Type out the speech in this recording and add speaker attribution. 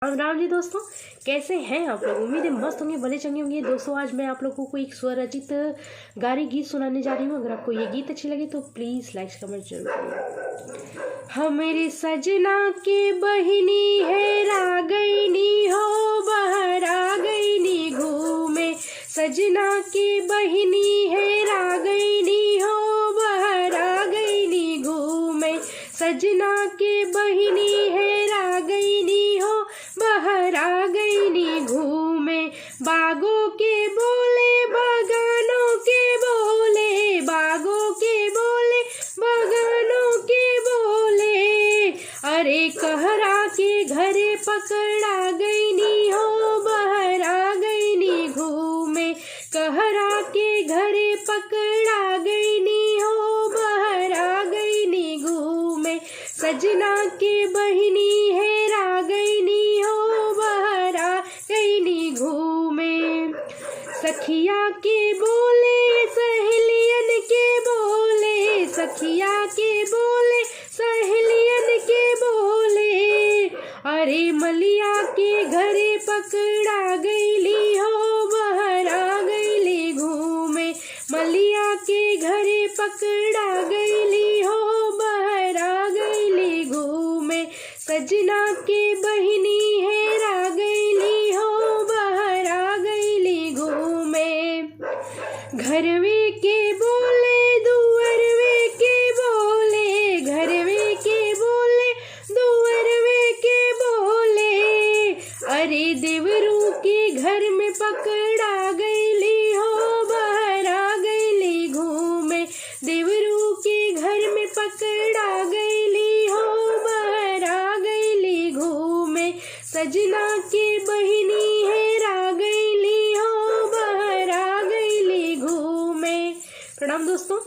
Speaker 1: राम राम जी दोस्तों, कैसे हैं आप लोग। उम्मीद है मस्त होंगे, भले चंगे होंगे। दोस्तों आज मैं आप लोगों को एक स्वरचित गारी गीत सुनाने जा रही हूँ। अगर आपको ये गीत अच्छी लगे तो प्लीज़ लाइक कमेंट जरूर करिए। हमारे सजना के बहिनी है रागैनी हो, बाहर आ गईनी घूमे। सजना के बहिनी है रागैनी हो, बाहर आ गईनी घूमे। सजना के बहिनी है रागैनी हो, बाहर आ गईनी घूमे। बागों के बोले बगानों के बोले, बागों के बोले बगानों के बोले। अरे कहरा के घरे पकड़ा गईनी हो, बाहर आ गईनी घूमे। कहरा के घरे पकड़ा गईनी हो, बाहर आ गईनी घूमे। सजना के बहिनी है रागैनी हो, बाहर आ गईनी घूमे। सखिया के बोले सहेलियन के बोले, सखिया के बोले सहेलियन के बोले। अरे मलिया के घरे पकड़ा गईली हो, बाहर आ गईली घूमे। मलिया के घरे पकड़ा गईली हो, बाहर आ गईली घूमे। सजना के बहिनी है रागैनी हो, बाहर आ गईली घूमे। घरवे के बोले दुअरवे के बोले, घरवे के बोले दुअरवे के बोले। अरे देवरू के घर में पकड़ा गईली हो, बाहर आ गईली घूमे। देवरू के घर में पकड़ा गईली हो, बाहर आ गईली घूमे। सजना के बहिनी है रागैनी हो, बाहर आ गईली घूमे। प्रणाम दोस्तों।